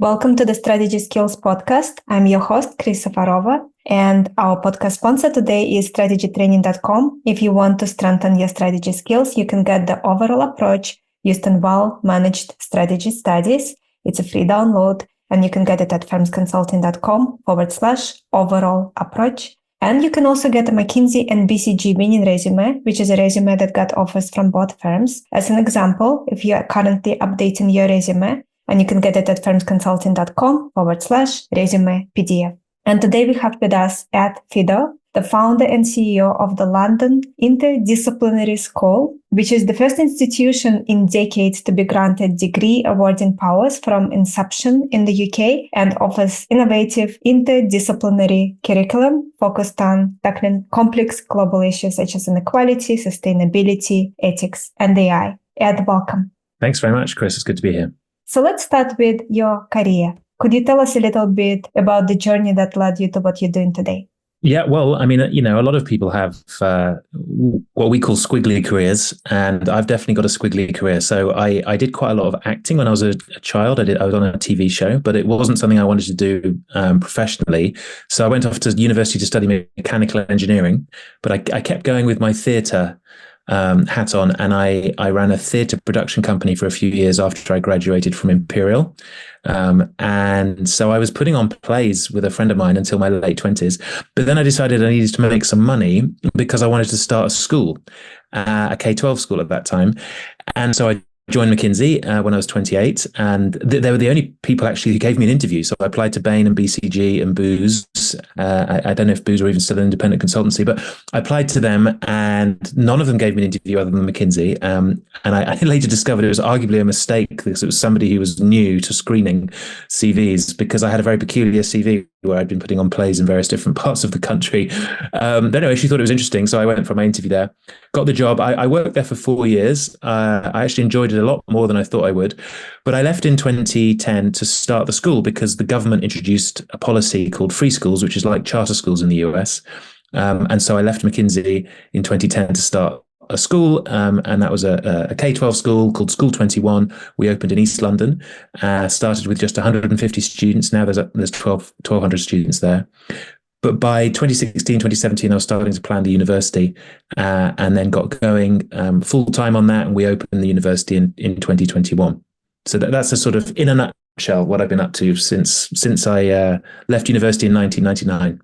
Welcome to the Strategy Skills podcast. I'm your host, Chris Safarova, and our podcast sponsor today is strategytraining.com. If you want to strengthen your strategy skills, you can get the overall approach used in well-managed strategy studies. It's a free download, and you can get it at firmsconsulting.com/overall approach. And you can also get a McKinsey and BCG winning resume, which is a resume that got offers from both firms. As an example, if you are currently updating your resume, and you can get it at firmsconsulting.com/resume PDF. And today we have with us Ed Fidoe, the founder and CEO of the London Interdisciplinary School, which is the first institution in decades to be granted degree awarding powers from inception in the UK, and offers innovative interdisciplinary curriculum focused on tackling complex global issues such as inequality, sustainability, ethics, and AI. Ed, welcome. Thanks very much, Chris. It's good to be here. So let's start with your career. Could you tell us a little bit about the journey that led you to what you're doing today? Yeah, well, I mean, a lot of people have what we call squiggly careers, and I've definitely got a squiggly career. So I did quite a lot of acting when I was a child. I was on a TV show, but it wasn't something I wanted to do professionally. So I went off to university to study mechanical engineering, but I kept going with my theatre hat on, and I ran a theatre production company for a few years after I graduated from Imperial. And so I was putting on plays with a friend of mine until my late 20s. But then I decided I needed to make some money because I wanted to start a school, a K-12 school at that time. And so I joined McKinsey when I was 28, and they were the only people actually who gave me an interview. So I applied to Bain and BCG and Booz. I don't know if Booz were even still an independent consultancy, but I applied to them, and none of them gave me an interview other than McKinsey. And I later discovered it was arguably a mistake because it was somebody who was new to screening CVs, because I had a very peculiar CV where I'd been putting on plays in various different parts of the country. Anyway, she thought it was interesting, so I went for my interview there, got the job. I worked there for 4 years. I actually enjoyed it a lot more than I thought I would. But I left in 2010 to start the school because the government introduced a policy called free schools, which is like charter schools in the US. And so I left McKinsey in 2010 to start a school, and that was a K-12 school called School 21. We opened in East London, started with just 150 students. Now there's 1,200 students there. But by 2016, 2017, I was starting to plan the university, and then got going full time on that. And we opened the university in 2021. So that's a sort of, in a nutshell, what I've been up to since I left university in 1999.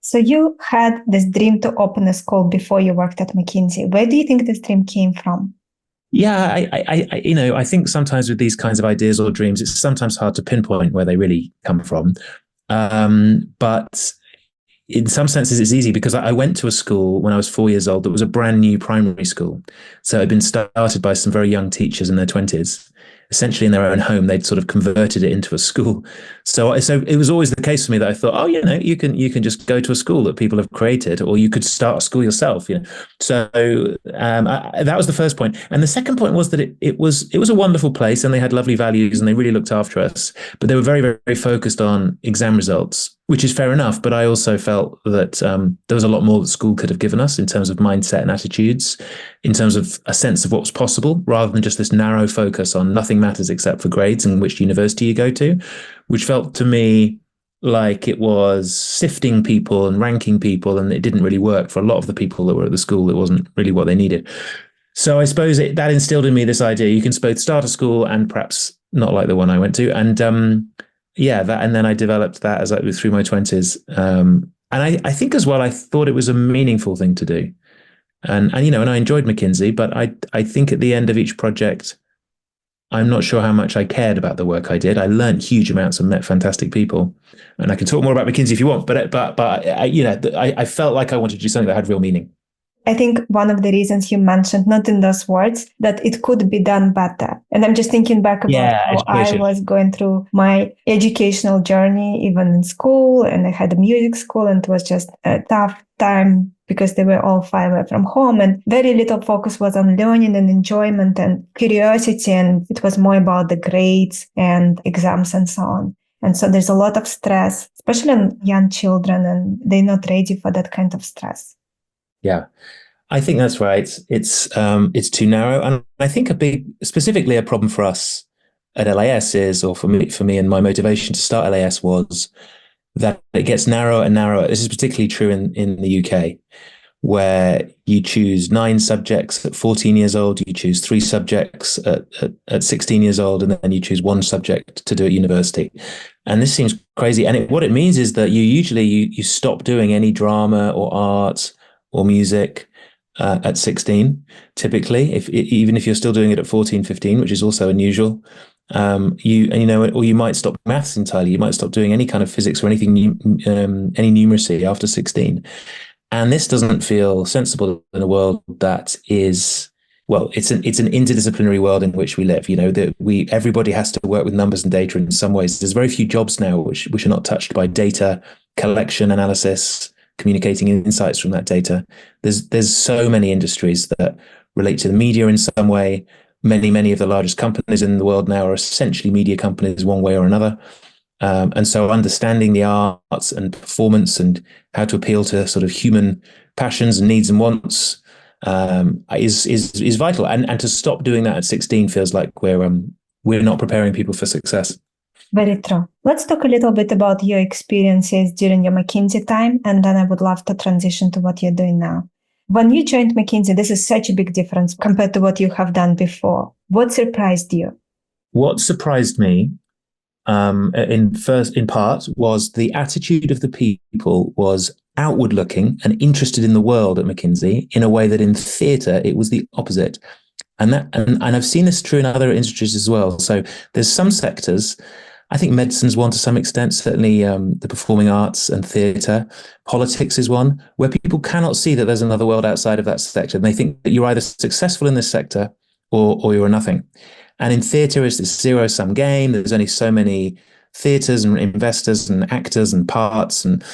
So you had this dream to open a school before you worked at McKinsey. Where do you think this dream came from? Yeah, I think sometimes with these kinds of ideas or dreams, it's sometimes hard to pinpoint where they really come from. But in some senses, it's easy because I went to a school when I was 4 years old that was a brand new primary school. So it had been started by some very young teachers in their 20s. Essentially in their own home, they'd sort of converted it into a school. So it was always the case for me that I thought, you can just go to a school that people have created, or you could start a school yourself. So that was the first point. And the second point was that it was a wonderful place, and they had lovely values, and they really looked after us. But they were very, very focused on exam results, which is fair enough. But I also felt that there was a lot more that school could have given us in terms of mindset and attitudes, in terms of a sense of what was possible, rather than just this narrow focus on nothing matters except for grades and which university you go to, which felt to me like it was sifting people and ranking people, and it didn't really work for a lot of the people that were at the school. It wasn't really what they needed. So I suppose that instilled in me this idea: you can both start a school and perhaps not like the one I went to, and and then I developed that as through my 20s. And I think as well, I thought it was a meaningful thing to do. And I enjoyed McKinsey, but I think at the end of each project, I'm not sure how much I cared about the work I did. I learned huge amounts and met fantastic people. And I can talk more about McKinsey if you want, but I felt like I wanted to do something that had real meaning. I think one of the reasons you mentioned, not in those words, that it could be done better. And I'm just thinking back about how I was going through my educational journey, even in school, and I had a music school, and it was just a tough time because they were all far away from home, and very little focus was on learning and enjoyment and curiosity. And it was more about the grades and exams and so on. And so there's a lot of stress, especially on young children, and they're not ready for that kind of stress. Yeah, I think that's right. It's too narrow. And I think specifically a problem for us at LIS is, or for me, and my motivation to start LIS was that it gets narrower and narrower. This is particularly true in the UK, where you choose 9 subjects at 14 years old, you choose 3 subjects at 16 years old, and then you choose 1 subject to do at university. And this seems crazy. And what it means is that you stop doing any drama or art or music at 16, typically, even if you're still doing it at 14, 15, which is also unusual. Or you might stop maths entirely. You might stop doing any kind of physics or anything, any numeracy after 16. And this doesn't feel sensible in a world that is, well, it's an interdisciplinary world in which we live. Everybody has to work with numbers and data in some ways. There's very few jobs now which are not touched by data collection, analysis, communicating insights from that data. There's so many industries that relate to the media in some way. Many of the largest companies in the world now are essentially media companies one way or another. And so understanding the arts and performance and how to appeal to sort of human passions and needs and wants is vital. And to stop doing that at 16 feels like we're not preparing people for success. Very true. Let's talk a little bit about your experiences during your McKinsey time, and then I would love to transition to what you're doing now. When you joined McKinsey, this is such a big difference compared to what you have done before. What surprised you? What surprised me, in part, was the attitude of the people was outward looking and interested in the world at McKinsey in a way that in theatre it was the opposite. And I've seen this true in other industries as well. So there's some sectors, I think medicine's one to some extent, certainly the performing arts and theatre. Politics is one, where people cannot see that there's another world outside of that sector. And they think that you're either successful in this sector or you're nothing. And in theatre, it's this zero-sum game. There's only so many theatres and investors and actors and parts, and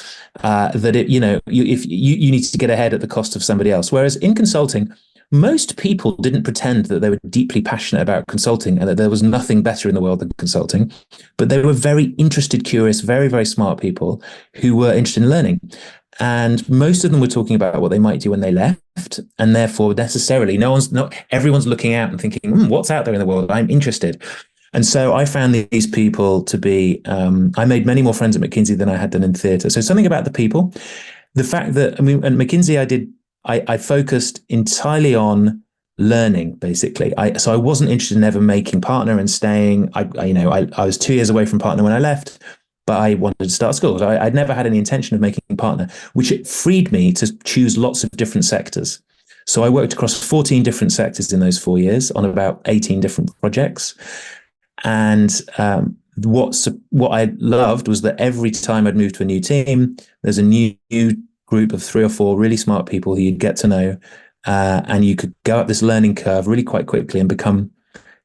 if you need to get ahead at the cost of somebody else. Whereas in consulting, most people didn't pretend that they were deeply passionate about consulting and that there was nothing better in the world than consulting, but they were very interested, curious, very, very smart people who were interested in learning. And most of them were talking about what they might do when they left. And therefore, necessarily, everyone's looking out and thinking, what's out there in the world? I'm interested. And so I found these people to be, I made many more friends at McKinsey than I had done in theatre. So something about the people, the fact that, at McKinsey, I focused entirely on learning, basically. So I wasn't interested in ever making partner and staying. I was 2 years away from partner when I left, but I wanted to start school. So I'd never had any intention of making partner, which it freed me to choose lots of different sectors. So I worked across 14 different sectors in those 4 years on about 18 different projects. And what I loved was that every time I'd move to a new team, there's a new group of 3 or 4 really smart people who you'd get to know, and you could go up this learning curve really quite quickly and become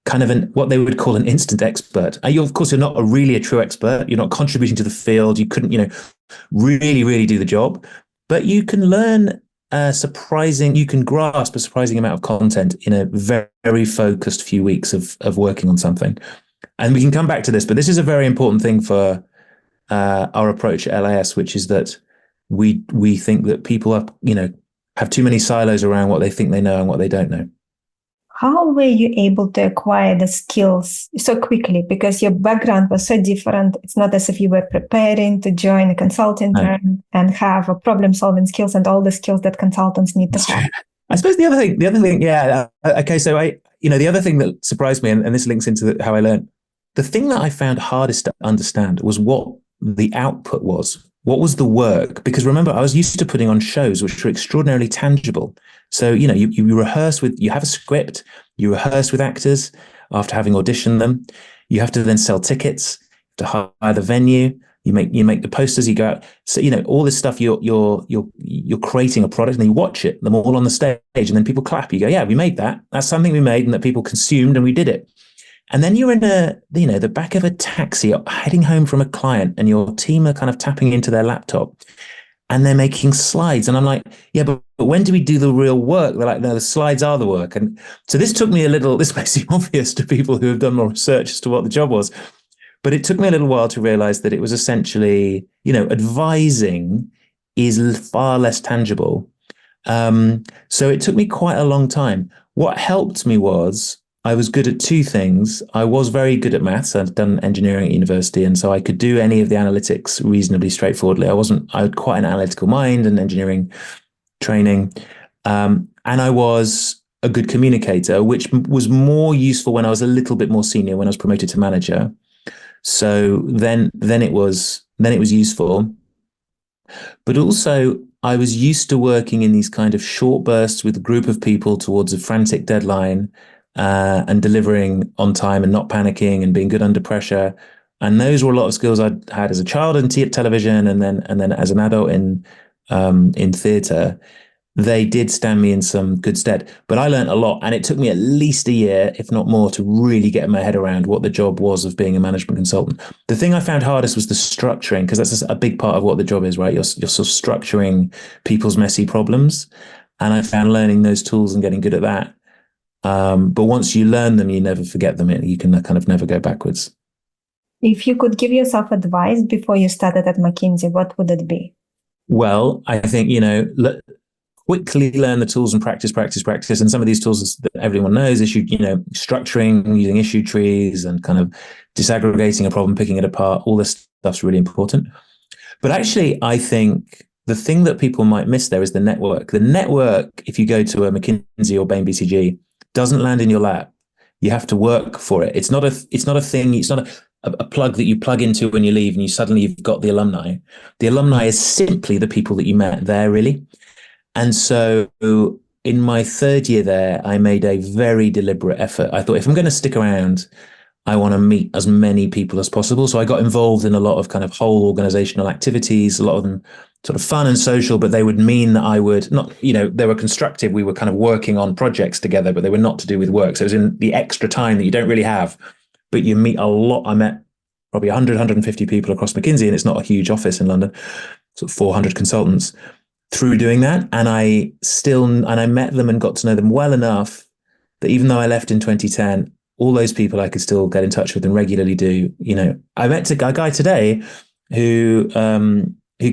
kind of what they would call an instant expert. And of course, you're not really a true expert. You're not contributing to the field. You couldn't, really, really do the job, but you can learn you can grasp a surprising amount of content in a very, very focused few weeks of working on something. And we can come back to this, but this is a very important thing for our approach at LIS, which is that we think that people have too many silos around what they think they know and what they don't know. How were you able to acquire the skills so quickly? Because your background was so different. It's not as if you were preparing to join a consulting firm and have a problem-solving skills and all the skills that consultants need to have. I suppose the other thing, yeah. Okay, so the other thing that surprised me, and this links into how I learned, the thing that I found hardest to understand was what the output was. What was the work? Because remember, I was used to putting on shows which were extraordinarily tangible. So, you rehearse you have a script, you rehearse with actors after having auditioned them. You have to then sell tickets to hire the venue. You make the posters, you go out. So, all this stuff, you're creating a product and you watch it, them all on the stage, and then people clap. You go, yeah, we made that. That's something we made and that people consumed and we did it. And then you're in the back of a taxi heading home from a client and your team are kind of tapping into their laptop and they're making slides. And I'm like, yeah, but when do we do the real work? They're like, no, the slides are the work. And so this may seem obvious to people who have done more research as to what the job was, but it took me a little while to realize that it was essentially, advising is far less tangible. So it took me quite a long time. What helped me was I was good at two things. I was very good at maths. I'd done engineering at university, and so I could do any of the analytics reasonably straightforwardly. I had quite an analytical mind and engineering training. And I was a good communicator, which was more useful when I was a little bit more senior, when I was promoted to manager. So then it was useful. But also I was used to working in these kind of short bursts with a group of people towards a frantic deadline, and delivering on time and not panicking and being good under pressure. And those were a lot of skills I'd had as a child in television, and then as an adult in theatre. They did stand me in some good stead, but I learned a lot, and it took me at least a year, if not more, to really get my head around what the job was of being a management consultant. The thing I found hardest was the structuring, because that's a big part of what the job is, right? You're sort of structuring people's messy problems, and I found learning those tools and getting good at that. But once you learn them, you never forget them. You can kind of never go backwards. If you could give yourself advice before you started at McKinsey, what would it be? Well, I think, quickly learn the tools and practice. And some of these tools that everyone knows, structuring, using issue trees and kind of disaggregating a problem, picking it apart, all this stuff's really important. But actually, I think the thing that people might miss there is the network. The network, if you go to a McKinsey or Bain BCG, doesn't land in your lap. You have to work for it. It's not a thing. It's not a plug that you plug into when you leave and you've got the alumni. The alumni is simply the people that you met there, really. And so in my third year there, I made a very deliberate effort. I thought, if I'm going to stick around, I want to meet as many people as possible. So I got involved in a lot of kind of whole organizational activities, a lot of them sort of fun and social, but they would mean that I would not, they were constructive. We were kind of working on projects together, but they were not to do with work. So it was in the extra time that you don't really have, but you meet a lot. I met probably 100, 150 people across McKinsey, and it's not a huge office in London, sort of 400 consultants through doing that. And I met them and got to know them well enough that even though I left in 2010, all those people I could still get in touch with and regularly do. I met a guy today who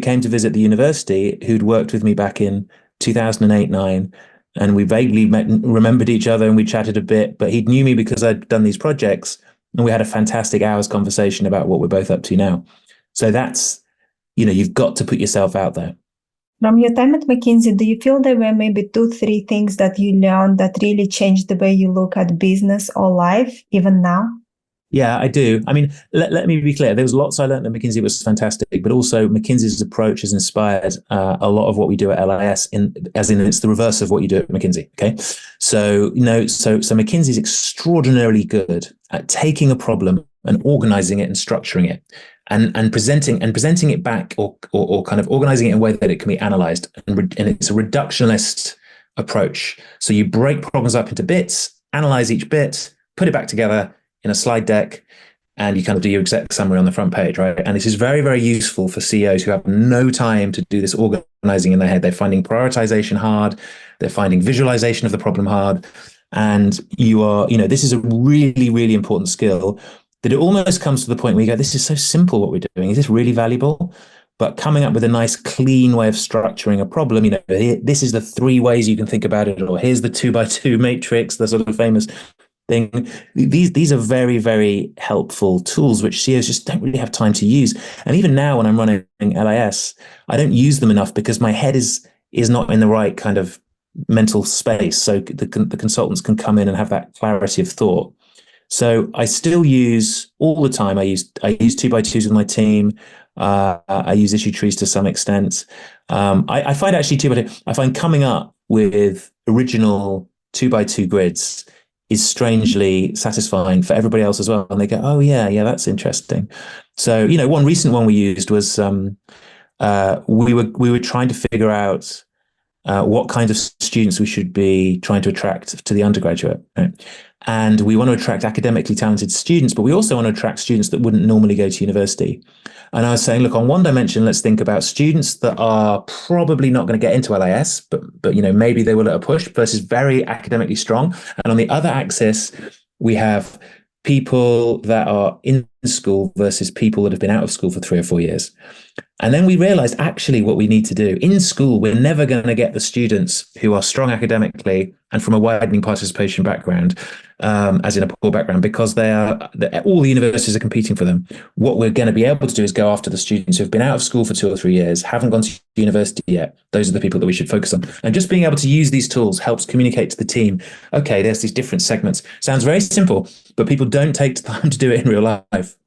came to visit the university, who'd worked with me back in 2008-9, and we vaguely remembered each other, and we chatted a bit, but he knew me because I'd done these projects, and we had a fantastic hour's conversation about what we're both up to now. So that's, you've got to put yourself out there. From your time at McKinsey, do you feel there were maybe 2-3 things that you learned that really changed the way you look at business or life, even now? Yeah, I do. I mean, let me be clear. There was lots I learned at McKinsey was fantastic, but also McKinsey's approach has inspired a lot of what we do at LIS, as in it's the reverse of what you do at McKinsey. Okay. So, so McKinsey's extraordinarily good at taking a problem and organizing it and structuring it and presenting it back or kind of organizing it in a way that it can be analyzed. And it's a reductionist approach. So you break problems up into bits, analyze each bit, put it back together in a slide deck, and you kind of do your exec summary on the front page, right? And this is very, very useful for CEOs who have no time to do this organizing in their head. They're finding prioritization hard. They're finding visualization of the problem hard. And this is a really, really important skill that it almost comes to the point where you go, this is so simple what we're doing. Is this really valuable? But coming up with a nice, clean way of structuring a problem, this is the 3 ways you can think about it, or here's the 2x2 matrix, the sort of famous thing. These are very, very helpful tools which CEOs just don't really have time to use. And even now when I'm running LIS, I don't use them enough because my head is not in the right kind of mental space. So the consultants can come in and have that clarity of thought. So I still use all the time. I use 2x2s with my team. I use issue trees to some extent. I find actually 2x2, I find coming up with original 2x2 grids is strangely satisfying for everybody else as well. And they go, oh yeah, that's interesting. So, one recent one we used was we were trying to figure out what kind of students we should be trying to attract to the undergraduate. Right? And we want to attract academically talented students, but we also want to attract students that wouldn't normally go to university. And I was saying, look, on one dimension, let's think about students that are probably not going to get into LIS, but maybe they will at a push, versus very academically strong. And on the other axis, we have people that are in school versus people that have been out of school for 3 or 4 years. And then we realized actually what we need to do in school, we're never going to get the students who are strong academically and from a widening participation background, as in a poor background, because all the universities are competing for them. What we're going to be able to do is go after the students who have been out of school for 2 or 3 years, haven't gone to university yet. Those are the people that we should focus on. And just being able to use these tools helps communicate to the team, okay, there's these different segments. Sounds very simple, but people don't take the time to do it in real life.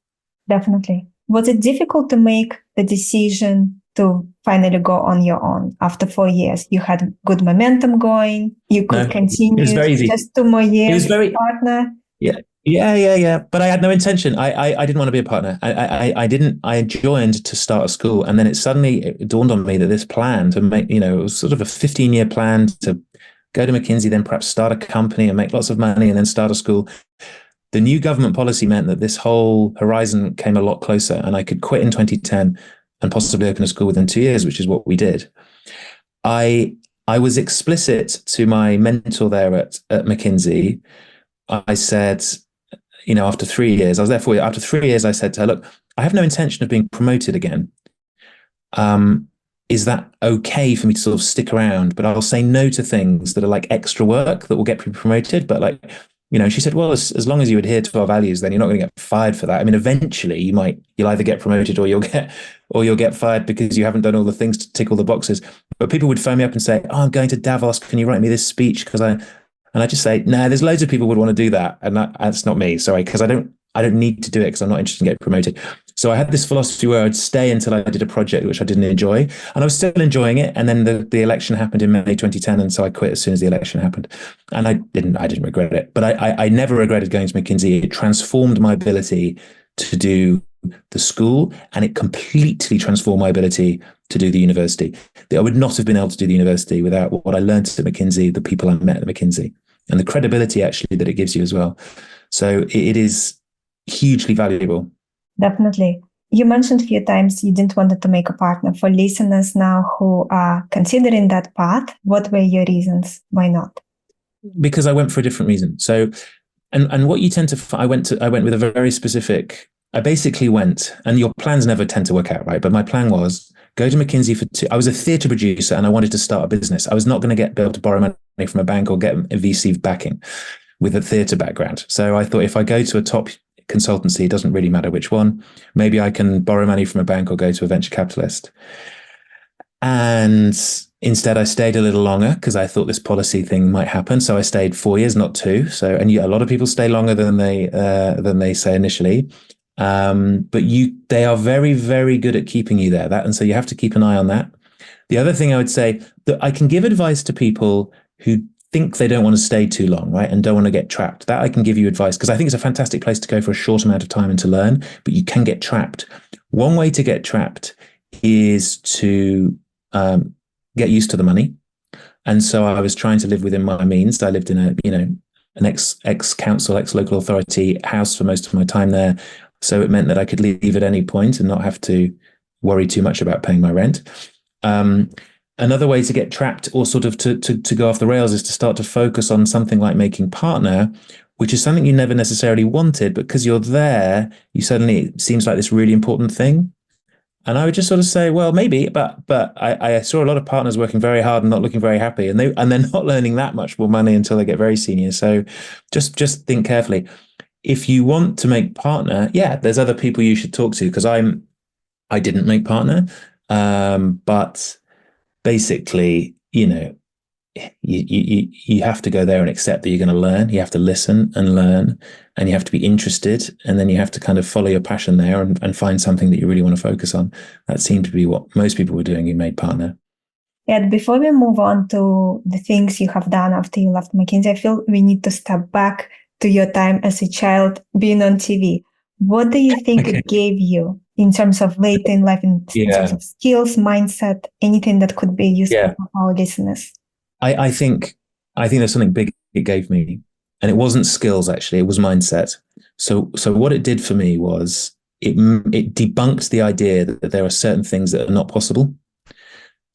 Definitely. Was it difficult to make the decision to finally go on your own after 4 years? You had good momentum going. You could continue. It was very easy. Just 2 more years. It was very partner. Yeah. But I had no intention. I didn't want to be a partner. I didn't. I joined to start a school, and then it dawned on me that this plan to make, it was sort of a 15-year plan to go to McKinsey, then perhaps start a company and make lots of money, and then start a school. The new government policy meant that this whole horizon came a lot closer, and I could quit in 2010 and possibly open a school within 2 years, which is what we did. I was explicit to my mentor there at McKinsey. I said, after 3 years, I was there for you. After 3 years, I said to her, look, I have no intention of being promoted again. Is that okay for me to sort of stick around? But I'll say no to things that are like extra work that will get me promoted. But she said, well, as long as you adhere to our values, then you're not going to get fired for that. I mean, eventually you'll either get promoted or you'll get fired because you haven't done all the things to tick all the boxes. But people would phone me up and say, oh, I'm going to Davos. Can you write me this speech? And I just say, no, there's loads of people would want to do that. And that's not me. Sorry. Because I don't need to do it because I'm not interested in getting promoted. So I had this philosophy where I'd stay until I did a project which I didn't enjoy, and I was still enjoying it. And then the election happened in May 2010, and so I quit as soon as the election happened. And I didn't regret it, but I never regretted going to McKinsey. It transformed my ability to do the school, and it completely transformed my ability to do the university. I would not have been able to do the university without what I learned at McKinsey, the people I met at McKinsey, and the credibility actually that it gives you as well. So it is hugely valuable. Definitely. You mentioned a few times you didn't want to make a partner. For listeners now who are considering that path, what were your reasons? Why not? Because I went for a different reason. So, and what you tend to, I went with a very specific, I basically went, and your plans never tend to work out, right? But my plan was go to McKinsey for 2. I was a theatre producer and I wanted to start a business. I was not going to be able to borrow money from a bank or get a VC backing with a theatre background. So I thought if I go to a top consultancy, it doesn't really matter which one. Maybe I can borrow money from a bank or go to a venture capitalist. And instead, I stayed a little longer because I thought this policy thing might happen. So I stayed 4 years, not 2. So, and a lot of people stay longer than they say initially. But they are very, very good at keeping you there. And so you have to keep an eye on that. The other thing I would say that I can give advice to people who think they don't want to stay too long, right? And don't want to get trapped. That I can give you advice because I think it's a fantastic place to go for a short amount of time and to learn, but you can get trapped. One way to get trapped is to get used to the money. And so I was trying to live within my means. I lived in an ex-council, ex-local authority house for most of my time there. So it meant that I could leave at any point and not have to worry too much about paying my rent. Another way to get trapped or sort of to go off the rails is to start to focus on something like making partner, which is something you never necessarily wanted, but because you're there, it seems like this really important thing. And I would just sort of say, well, maybe, but I saw a lot of partners working very hard and not looking very happy, and they're not learning that much more money until they get very senior. So just think carefully. If you want to make partner, there's other people you should talk to, because I didn't make partner, but basically, you have to go there and accept that you're going to learn. You have to listen and learn, and you have to be interested, and then you have to kind of follow your passion there and find something that you really want to focus on. That seemed to be what most people were doing who made partner. Ed, before we move on to the things you have done after you left McKinsey, I feel we need to step back to your time as a child being on TV. What do you think it gave you in terms of later in life, in terms of skills, mindset, anything that could be useful for our listeners? I think there's something big it gave me, and it wasn't skills, actually, it was mindset. So what it did for me was it debunked the idea that there are certain things that are not possible.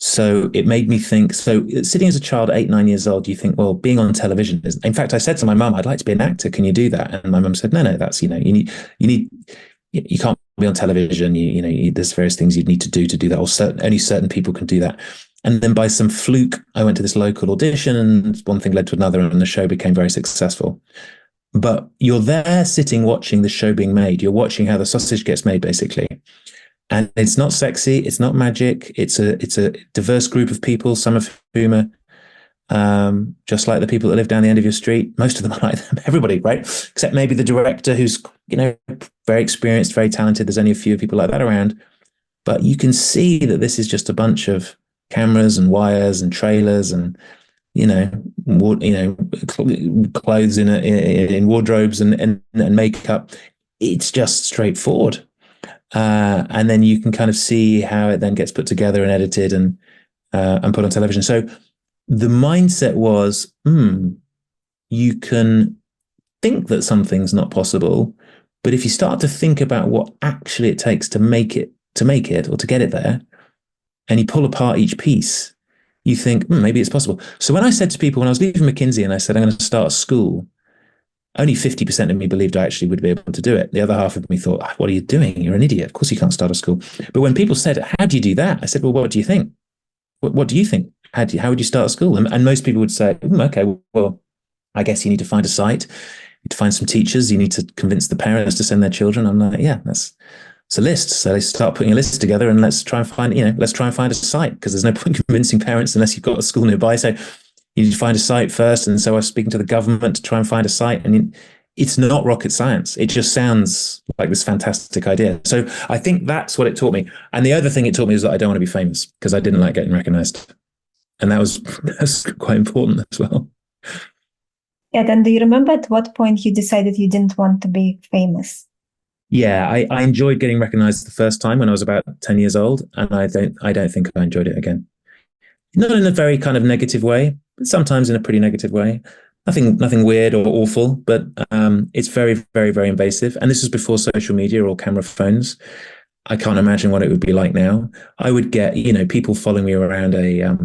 So it made me think, so sitting as a child, 8, 9 years old, you think, well, being on television is, in fact, I said to my mum, I'd like to be an actor. Can you do that? And my mum said, no, that's, you need you can't be on television. There's various things you'd need to do that, or only certain people can do that. And then by some fluke, I went to this local audition, and one thing led to another, and the show became very successful. But you're there sitting watching the show being made. You're watching how the sausage gets made, basically. And it's not sexy. It's not magic. It's a diverse group of people, some of whom are just like the people that live down the end of your street. Most of them are like them, everybody, right? Except maybe the director, who's, very experienced, very talented. There's only a few people like that around. But you can see that this is just a bunch of cameras and wires and trailers and, clothes in wardrobes and makeup. It's just straightforward. And then you can kind of see how it then gets put together and edited and put on television. So the mindset was, you can think that something's not possible, but if you start to think about what actually it takes to make it or to get it there, and you pull apart each piece, you think, maybe it's possible. So when I said to people, when I was leaving McKinsey and I said, I'm going to start a school, only 50% of me believed I actually would be able to do it. The other half of me thought, what are you doing? You're an idiot. Of course you can't start a school. But when people said, how do you do that? I said, well, what do you think? What do you think? How would you start a school? And most people would say, okay, well, I guess you need to find a site. You need to find some teachers. You need to convince the parents to send their children. I'm like, yeah, it's a list. So they start putting a list together, and let's try and find a site, because there's no point convincing parents unless you've got a school nearby. So you need to find a site first. And so I was speaking to the government to try and find a site. And it's not rocket science. It just sounds like this fantastic idea. So I think that's what it taught me. And the other thing it taught me is that I don't want to be famous, because I didn't like getting recognized. And that's quite important as well. Yeah. Then do you remember at what point you decided you didn't want to be famous? Yeah, I enjoyed getting recognized the first time when I was about 10 years old. And I don't think I enjoyed it again. Not in a very kind of negative way, but sometimes in a pretty negative way. Nothing weird or awful, but it's very, very, very invasive. And this was before social media or camera phones. I can't imagine what it would be like now. I would get, people following me around a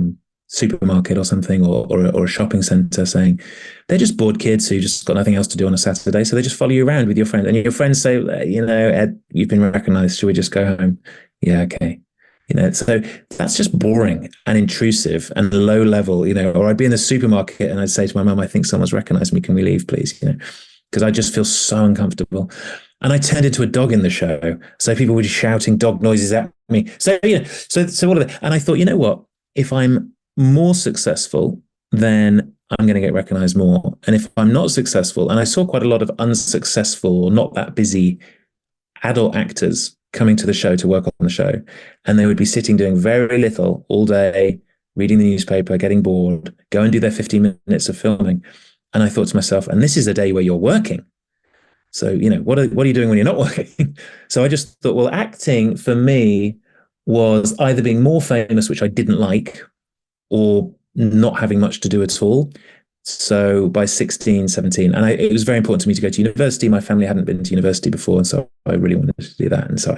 supermarket or something, or a shopping center, saying they're just bored kids who just got nothing else to do on a Saturday. So they just follow you around with your friends, and your friends say, Ed, you've been recognized. Should we just go home? Yeah, okay. So that's just boring and intrusive and low level, or I'd be in the supermarket and I'd say to my mum, I think someone's recognized me. Can we leave, please? Because I just feel so uncomfortable. And I turned into a dog in the show. So people were just shouting dog noises at me. So, so all of it. And I thought, you know what, if I'm more successful, then I'm going to get recognized more. And if I'm not successful, and I saw quite a lot of unsuccessful or not that busy adult actors coming to the show to work on the show, and they would be sitting doing very little all day, reading the newspaper, getting bored, go and do their 15 minutes of filming. And I thought to myself, and this is a day where you're working. So, what are you doing when you're not working? So I just thought, well, acting for me was either being more famous, which I didn't like, or not having much to do at all. So by 16, 17, and it was very important to me to go to university. My family hadn't been to university before, and so I really wanted to do that. And so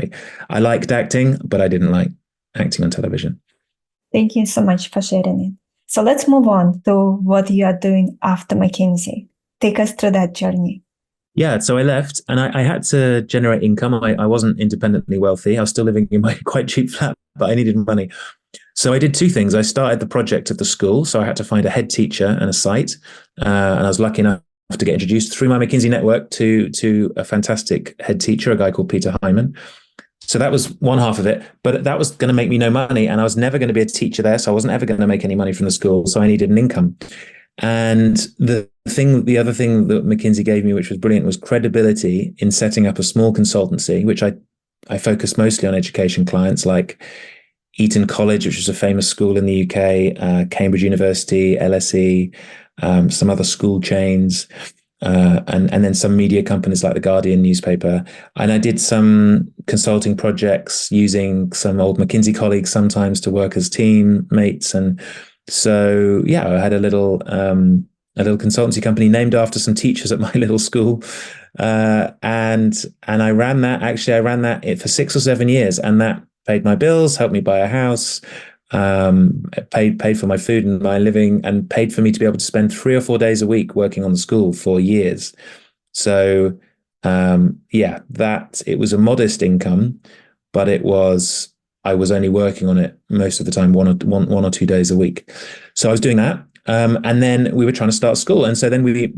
I liked acting, but I didn't like acting on television. Thank you so much for sharing it. So let's move on to what you are doing after McKinsey. Take us through that journey. Yeah, so I left, and I had to generate income. I wasn't independently wealthy. I was still living in my quite cheap flat, but I needed money. So I did two things. I started the project of the school. So I had to find a head teacher and a site. And I was lucky enough to get introduced through my McKinsey network to a fantastic head teacher, a guy called Peter Hyman. So that was one half of it, but that was going to make me no money. And I was never going to be a teacher there. So I wasn't ever going to make any money from the school. So I needed an income. And the other thing that McKinsey gave me, which was brilliant, was credibility in setting up a small consultancy, which I focused mostly on education clients like Eton College, which is a famous school in the UK, Cambridge University, LSE, some other school chains, and then some media companies like the Guardian newspaper. And I did some consulting projects using some old McKinsey colleagues sometimes to work as teammates. And so, yeah, I had a little consultancy company named after some teachers at my little school. And I ran that. Actually, I ran that for 6 or 7 years, and that paid my bills, helped me buy a house, paid for my food and my living, and paid for me to be able to spend 3 or 4 days a week working on the school for years. So that it was a modest income, but I was only working on it most of the time, one or 2 days a week. So I was doing that. And then we were trying to start school. And so then we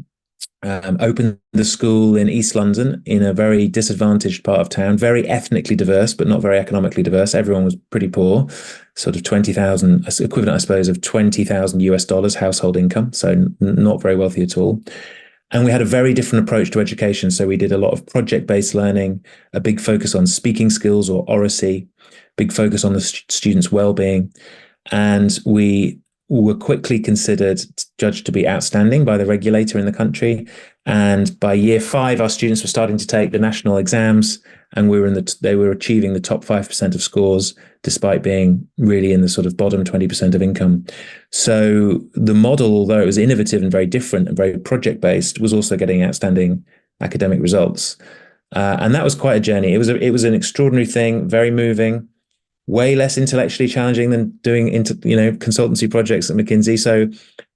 opened the school in East London, in a very disadvantaged part of town, very ethnically diverse, but not very economically diverse. Everyone was pretty poor, sort of 20,000, equivalent, I suppose, of 20,000 US dollars household income. So not very wealthy at all. And we had a very different approach to education. So we did a lot of project-based learning, a big focus on speaking skills or oracy, big focus on the students' well-being. And we were quickly judged to be outstanding by the regulator in the country. And by year 5, our students were starting to take the national exams, and they were achieving the top 5% of scores, despite being really in the sort of bottom 20% of income. So the model, although it was innovative and very different and very project-based, was also getting outstanding academic results. And that was quite a journey. It was an extraordinary thing, very moving, way less intellectually challenging than doing consultancy projects at McKinsey. So,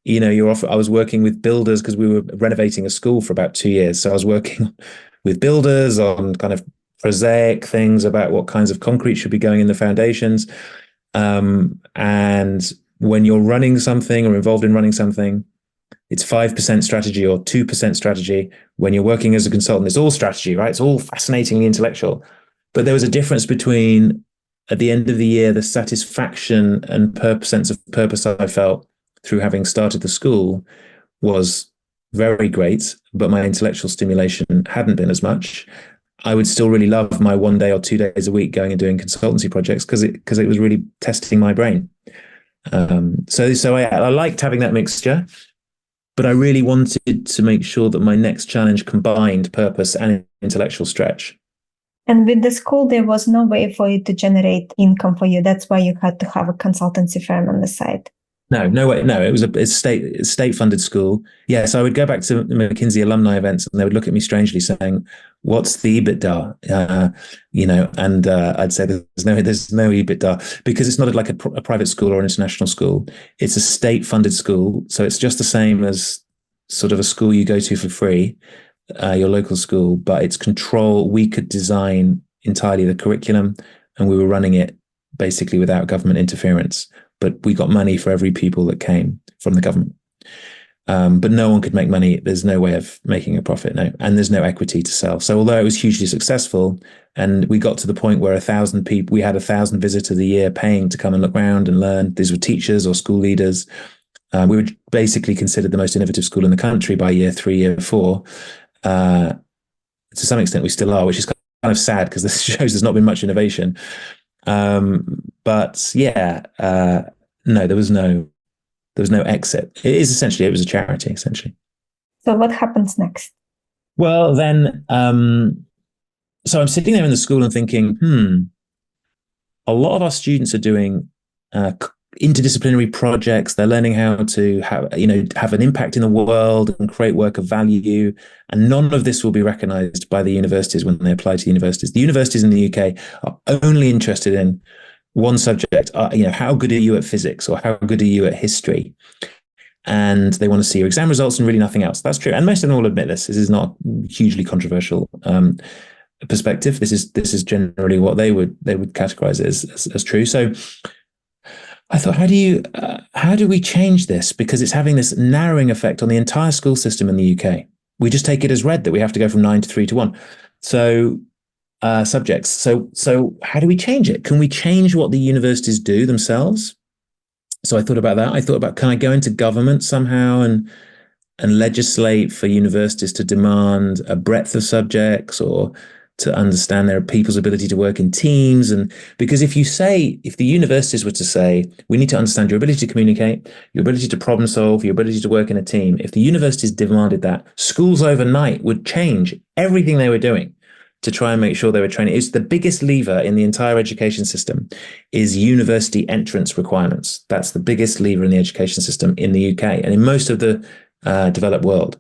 I was working with builders because we were renovating a school for about 2 years. So I was working with builders on kind of prosaic things about what kinds of concrete should be going in the foundations. And when you're running something or involved in running something, it's 5% strategy or 2% strategy. When you're working as a consultant, it's all strategy, right? It's all fascinatingly intellectual. But there was a difference between, at the end of the year, the satisfaction and sense of purpose I felt through having started the school was very great, but my intellectual stimulation hadn't been as much. I would still really love my 1 day or 2 days a week going and doing consultancy projects because it was really testing my brain. So I liked having that mixture, but I really wanted to make sure that my next challenge combined purpose and intellectual stretch. And with the school, there was no way for you to generate income for you. That's why you had to have a consultancy firm on the side. No way. No, it was a state-funded school. Yeah, so I would go back to McKinsey alumni events, and they would look at me strangely, saying, "What's the EBITDA?" And I'd say, "There's no EBITDA," because it's not like a private school or an international school. It's a state-funded school, so it's just the same as sort of a school you go to for free. Your local school, but it's control. We could design entirely the curriculum, and we were running it basically without government interference. But we got money for every pupil that came from the government. But no one could make money. There's no way of making a profit, no. And there's no equity to sell. So although it was hugely successful, and we got to the point where 1,000 people, we had 1,000 visitors a year paying to come and look around and learn. These were teachers or school leaders. We were basically considered the most innovative school in the country by year 3, year 4. To some extent we still are, which is kind of sad because this shows there's not been much innovation. But yeah, no, there was no exit. It was a charity essentially. So what happens next? Well, then, so I'm sitting there in the school and thinking, a lot of our students are doing interdisciplinary projects. They're learning how to have an impact in the world and create work of value. And none of this will be recognized by the universities when they apply to universities. The universities in the UK are only interested in one subject. How good are you at physics, or how good are you at history? And they want to see your exam results and really nothing else. That's true. And most of them will admit this. This is not hugely controversial perspective. This is generally what they would categorize it as true. So I thought, how do we change this? Because it's having this narrowing effect on the entire school system in the UK. We just take it as read that we have to go from 9 to 3 to 1. So subjects. So how do we change it? Can we change what the universities do themselves? So I thought about that. I thought about, can I go into government somehow and legislate for universities to demand a breadth of subjects, or to understand their people's ability to work in teams? And because if the universities were to say, we need to understand your ability to communicate, your ability to problem solve, your ability to work in a team, if the universities demanded that, schools overnight would change everything they were doing to try and make sure they were training. It's the biggest lever in the entire education system is university entrance requirements. That's the biggest lever in the education system in the UK and in most of the developed world.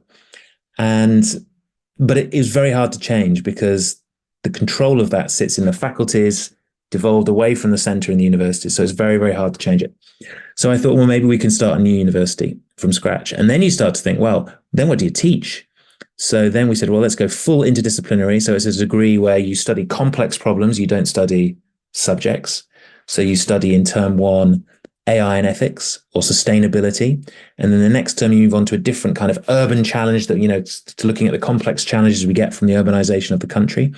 But it is very hard to change because the control of that sits in the faculties, devolved away from the centre in the universities. So it's very, very hard to change it. So I thought, well, maybe we can start a new university from scratch. And then you start to think, well, then what do you teach? So then we said, well, let's go full interdisciplinary. So it's a degree where you study complex problems. You don't study subjects. So you study in term one, AI and ethics or sustainability. And then the next term, you move on to a different kind of urban challenge that, to looking at the complex challenges we get from the urbanization of the country.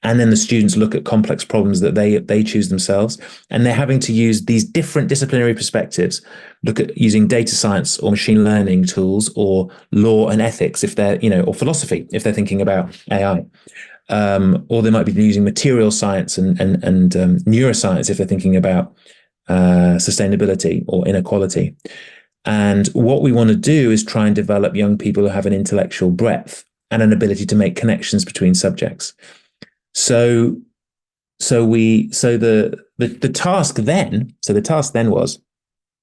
And then the students look at complex problems that they choose themselves. And they're having to use these different disciplinary perspectives, look at using data science or machine learning tools or law and ethics if they're, or philosophy if they're thinking about AI. Or they might be using material science and neuroscience if they're thinking about sustainability or inequality. And what we want to do is try and develop young people who have an intellectual breadth and an ability to make connections between subjects. So the task then was,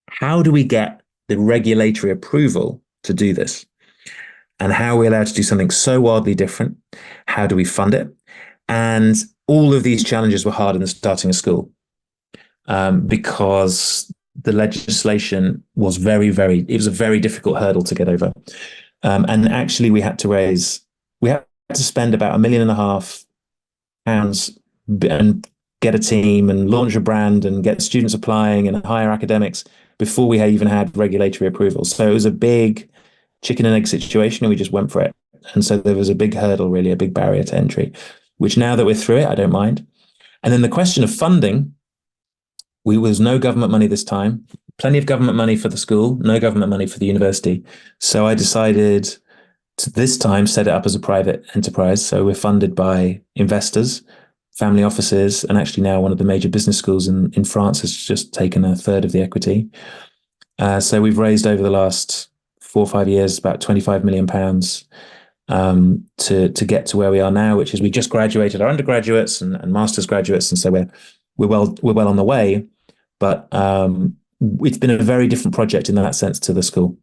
how do we get the regulatory approval to do this? And how are we allowed to do something so wildly different? How do we fund it? And all of these challenges were harder than starting a school, because the legislation was it was a very difficult hurdle to get over. And actually we had to spend about £1.5 million and get a team and launch a brand and get students applying and hire academics before we even had regulatory approval. So it was a big chicken and egg situation, and we just went for it. And so there was a big hurdle, really, a big barrier to entry, which now that we're through it, I don't mind. And then the question of funding, was no government money this time, plenty of government money for the school, no government money for the university. So I decided to this time set it up as a private enterprise. So we're funded by investors, family offices, and actually now one of the major business schools in France has just taken a third of the equity. So we've raised over the last 4 or 5 years about £25 million to get to where we are now, which is we just graduated our undergraduates and master's graduates, and so we're well on the way. But it's been a very different project in that sense to the school.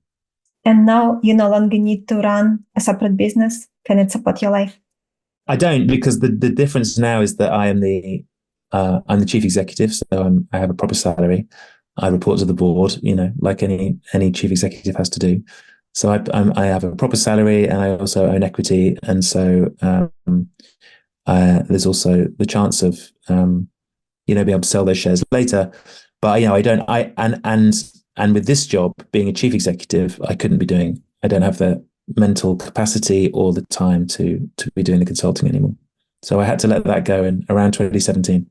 And now you no longer need to run a separate business. Can it support your life? I don't, because the difference now is that I'm the chief executive, so I have a proper salary. I report to the board, like any chief executive has to do. So I have a proper salary, and I also own equity, and so there's also the chance of be able to sell those shares later. But I don't. And with this job, being a chief executive, I don't have the mental capacity or the time to be doing the consulting anymore. So I had to let that go in around 2017.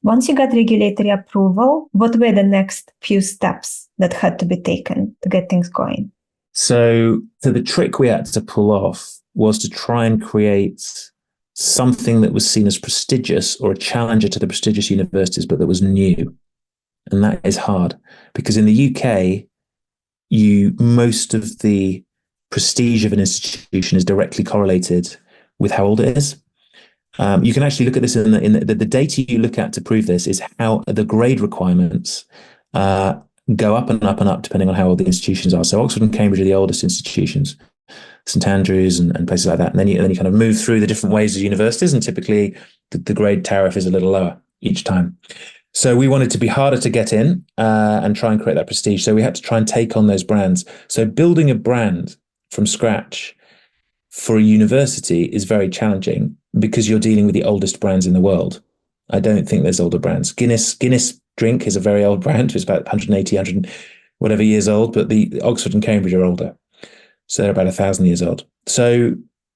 Once you got regulatory approval, what were the next few steps that had to be taken to get things going? So the trick we had to pull off was to try and create something that was seen as prestigious or a challenger to the prestigious universities, but that was new. And that is hard, because in the UK, most of the prestige of an institution is directly correlated with how old it is. You can actually look at this in the data you look at to prove this is how the grade requirements go up and up and up depending on how old the institutions are. So Oxford and Cambridge are the oldest institutions, St Andrews and places like that. And then you kind of move through the different ways of universities, and typically the grade tariff is a little lower each time. So we wanted to be harder to get in and try and create that prestige. So we had to try and take on those brands. So building a brand from scratch for a university is very challenging because you're dealing with the oldest brands in the world. I don't think there's older brands. Guinness drink is a very old brand. It's about 180, 100 whatever years old, but the Oxford and Cambridge are older. So they're about 1,000 years old. So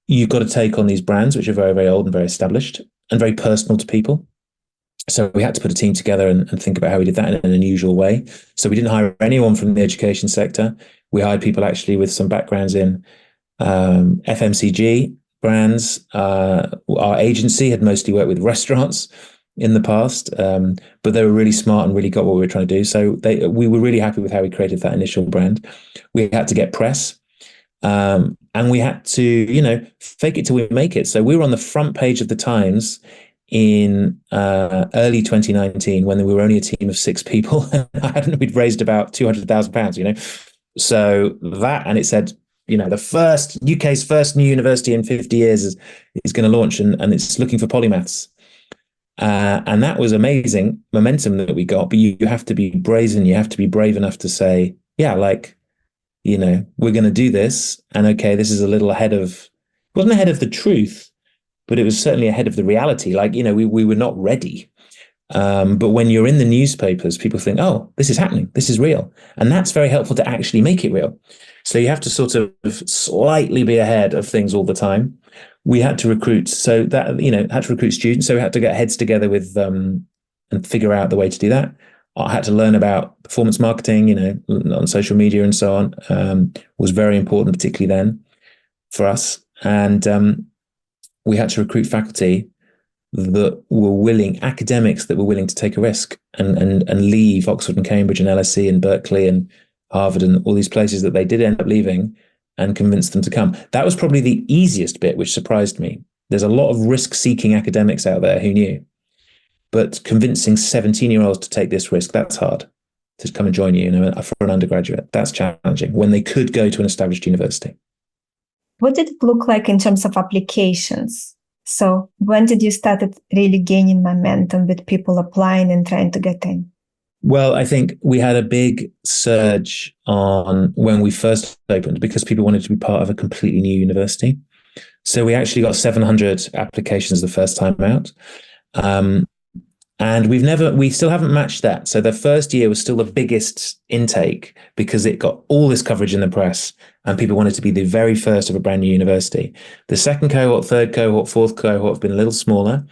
you've got to take on these brands, which are very, very old and very established and very personal to people. So we had to put a team together and think about how we did that in an unusual way. So we didn't hire anyone from the education sector. We hired people actually with some backgrounds in FMCG brands. Our agency had mostly worked with restaurants in the past, but they were really smart and really got what we were trying to do. So we were really happy with how we created that initial brand. We had to get press. And we had to, fake it till we make it. So we were on the front page of the Times in early 2019 when we were only a team of 6 people. We'd raised about £200,000, So that, and it said, the UK's first new university in 50 years is going to launch, and it's looking for polymaths. And that was amazing momentum that we got. But you have to be brazen. You have to be brave enough to say, yeah, we're going to do this. And okay, this is a little ahead of wasn't ahead of the truth, but it was certainly ahead of the reality. Like, we were not ready. But when you're in the newspapers, people think, oh, this is happening. This is real. And that's very helpful to actually make it real. So you have to sort of slightly be ahead of things all the time. We had to recruit. So that, had to recruit students. So we had to get heads together with and figure out the way to do that. I had to learn about performance marketing, on social media and so on, was very important, particularly then for us. And we had to recruit faculty that were willing, academics that were willing to take a risk and leave Oxford and Cambridge and LSE and Berkeley and Harvard and all these places that they did end up leaving, and convince them to come. That was probably the easiest bit, which surprised me. There's a lot of risk-seeking academics out there who knew, but convincing 17-year-olds to take this risk, that's hard. To come and join you, for an undergraduate, that's challenging when they could go to an established university. What did it look like in terms of applications? So when did you start really gaining momentum with people applying and trying to get in? Well, I think we had a big surge on when we first opened because people wanted to be part of a completely new university. So we actually got 700 applications the first time out. And we still haven't matched that. So the first year was still the biggest intake because it got all this coverage in the press and people wanted to be the very first of a brand new university. The second cohort, third cohort, fourth cohort have been a little smaller.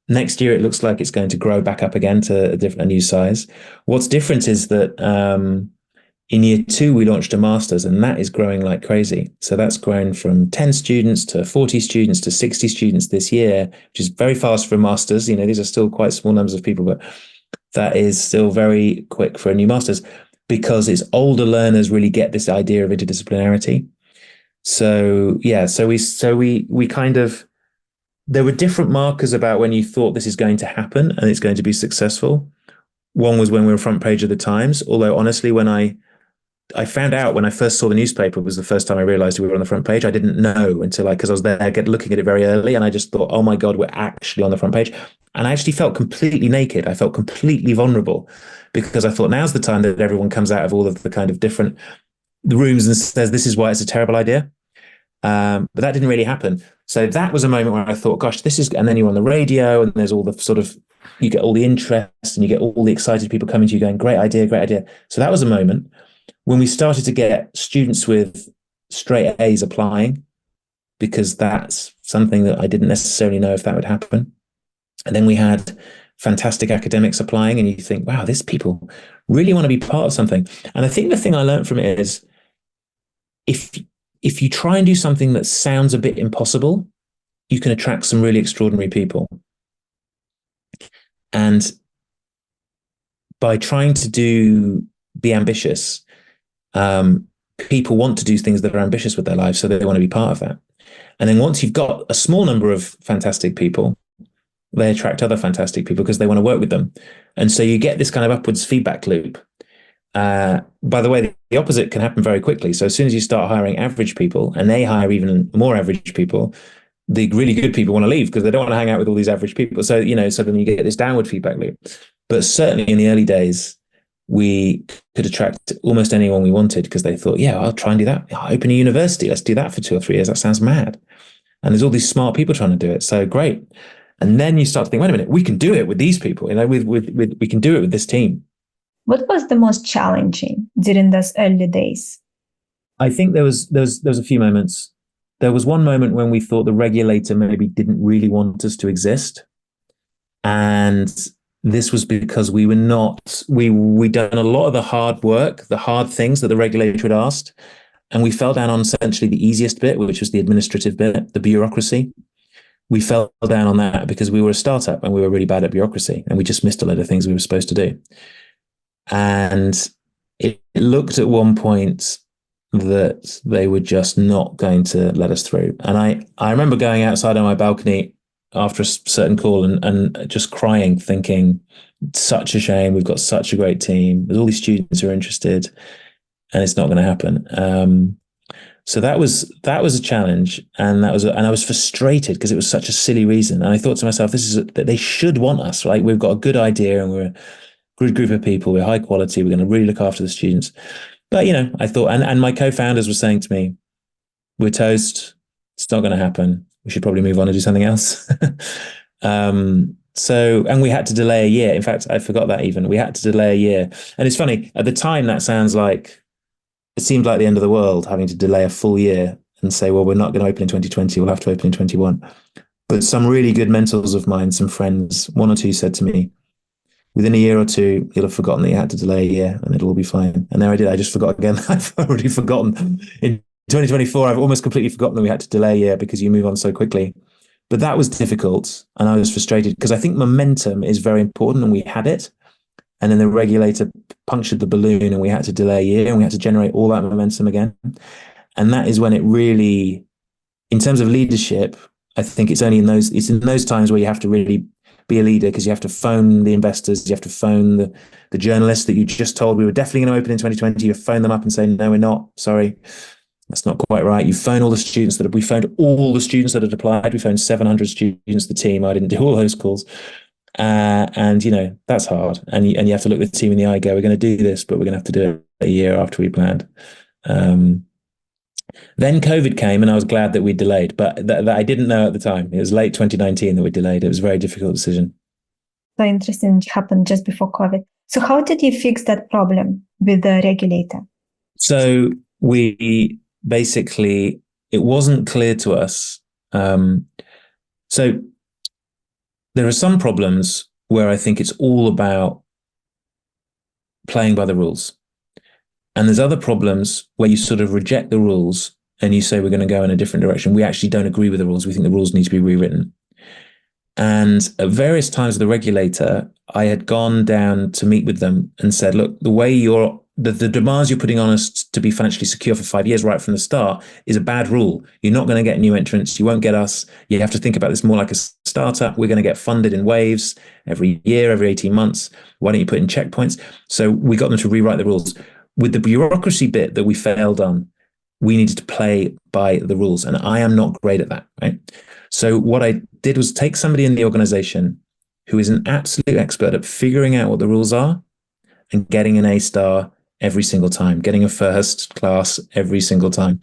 Next year, it looks like it's going to grow back up again to a new size. What's different is that in year 2, we launched a master's, and that is growing like crazy. So that's grown from 10 students to 40 students to 60 students this year, which is very fast for a master's. These are still quite small numbers of people, but that is still very quick for a new master's because it's older learners really get this idea of interdisciplinarity. So yeah, so we kind of, there were different markers about when you thought this is going to happen and it's going to be successful. One was when we were front page of the Times, although honestly, when I found out when I first saw the newspaper, it was the first time I realized we were on the front page. I didn't know until because I was there looking at it very early, and I just thought, oh my God, we're actually on the front page. And I actually felt completely naked. I felt completely vulnerable because I thought now's the time that everyone comes out of all of the kind of different rooms and says, this is why it's a terrible idea. But that didn't really happen. So that was a moment where I thought, gosh, and then you're on the radio and there's all the sort of, you get all the interest and you get all the excited people coming to you going, great idea, great idea. So that was a moment when we started to get students with straight A's applying, because that's something that I didn't necessarily know if that would happen. And then we had fantastic academics applying, and you think, wow, these people really want to be part of something. And I think the thing I learned from it is if you try and do something that sounds a bit impossible, you can attract some really extraordinary people. And by trying to be ambitious, people want to do things that are ambitious with their lives, so they want to be part of that. And then once you've got a small number of fantastic people, they attract other fantastic people because they want to work with them. And so you get this kind of upwards feedback loop. By the way, the opposite can happen very quickly. So as soon as you start hiring average people and they hire even more average people, the really good people want to leave because they don't want to hang out with all these average people. So, so then you get this downward feedback loop. But certainly in the early days, we could attract almost anyone we wanted because they thought, yeah, I'll try and do that. I'll open a university. Let's do that for 2 or 3 years. That sounds mad. And there's all these smart people trying to do it. So great. And then you start to think, wait a minute, we can do it with these people. We can do it with this team. What was the most challenging during those early days? I think there was a few moments. There was one moment when we thought the regulator maybe didn't really want us to exist. And this was because we'd done a lot of the hard work, the hard things that the regulator had asked. And we fell down on essentially the easiest bit, which was the administrative bit, the bureaucracy. We fell down on that because we were a startup and we were really bad at bureaucracy and we just missed a lot of things we were supposed to do. And it looked at one point that they were just not going to let us through. And I remember going outside on my balcony after a certain call and just crying, thinking, such a shame. We've got such a great team. There's all these students who are interested and it's not going to happen. So that was a challenge. And I was frustrated because it was such a silly reason. And I thought to myself, that they should want us, right? We've got a good idea and we're a good group of people. We're high quality. We're going to really look after the students. But, I thought, and my co-founders were saying to me, we're toast. It's not going to happen. We should probably move on and do something else. And we had to delay a year. In fact, I forgot that even. We had to delay a year. And it's funny, at the time, it seemed like the end of the world, having to delay a full year and say, well, we're not going to open in 2020. We'll have to open in 21. But some really good mentors of mine, some friends, one or two said to me, within a year or two, you'll have forgotten that you had to delay a year and it'll all be fine. And there I did. I just forgot again. I've already forgotten. In 2024, I've almost completely forgotten that we had to delay a year because you move on so quickly. But that was difficult. And I was frustrated because I think momentum is very important and we had it. And then the regulator punctured the balloon and we had to delay a year and we had to generate all that momentum again. And that is when it really, in terms of leadership, I think it's in those times where you have to really be a leader, because you have to phone the investors, you have to phone the journalists that you just told we were definitely going to open in 2020. You phone them up and say, no, we're not. Sorry, that's not quite right. You phone all the students we phoned all the students that had applied. We phoned 700 students, the team. I didn't do all those calls. And that's hard. And you have to look the team in the eye, go, we're going to do this, but we're going to have to do it a year after we planned. Then COVID came and I was glad that we delayed, but that I didn't know at the time. It was late 2019 that we delayed. It was a very difficult decision. So interesting, it happened just before COVID. So how did you fix that problem with the regulator? So we basically, it wasn't clear to us. So there are some problems where I think it's all about playing by the rules. And there's other problems where you sort of reject the rules and you say, we're going to go in a different direction. We actually don't agree with the rules. We think the rules need to be rewritten. And at various times with the regulator, I had gone down to meet with them and said, look, the way the demands you're putting on us to be financially secure for 5 years right from the start is a bad rule. You're not going to get new entrants. You won't get us. You have to think about this more like a startup. We're going to get funded in waves every year, every 18 months. Why don't you put in checkpoints? So we got them to rewrite the rules. With the bureaucracy bit that we failed on, we needed to play by the rules. And I am not great at that, right? So what I did was take somebody in the organization who is an absolute expert at figuring out what the rules are and getting an A-star every single time, getting a first class every single time.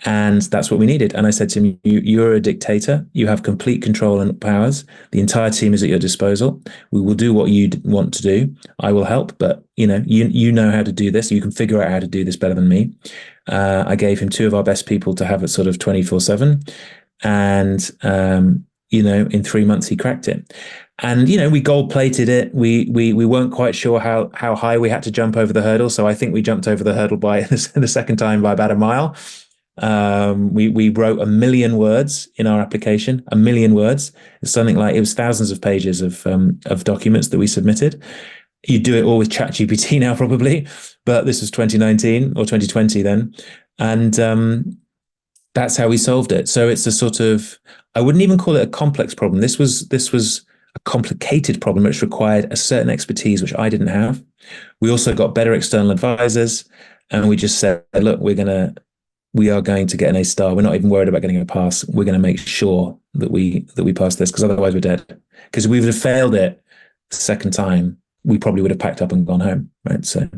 And that's what we needed. And I said to him, you're a dictator. You have complete control and powers. The entire team is at your disposal. We will do what you want to do. I will help, but you know how to do this. You can figure out how to do this better than me. I gave him 2 of our best people to have it sort of 24/7. And, in 3 months, he cracked it. And, we gold plated it. We weren't quite sure how high we had to jump over the hurdle. So I think we jumped over the hurdle by the second time by about a mile. We wrote 1 million words in our application, 1 million words. It's something like, it was thousands of pages of documents that we submitted. You do it all with ChatGPT now, probably, but this was 2019 or 2020 then. And, that's how we solved it. So it's a sort of, I wouldn't even call it a complex problem. This was a complicated problem which required a certain expertise, which I didn't have. We also got better external advisors, and we just said, look, we are going to get an A-star. We're not even worried about getting a pass. We're going to make sure that we pass this, because otherwise we're dead. Because if we would have failed it the second time, we probably would have packed up and gone home, right? So,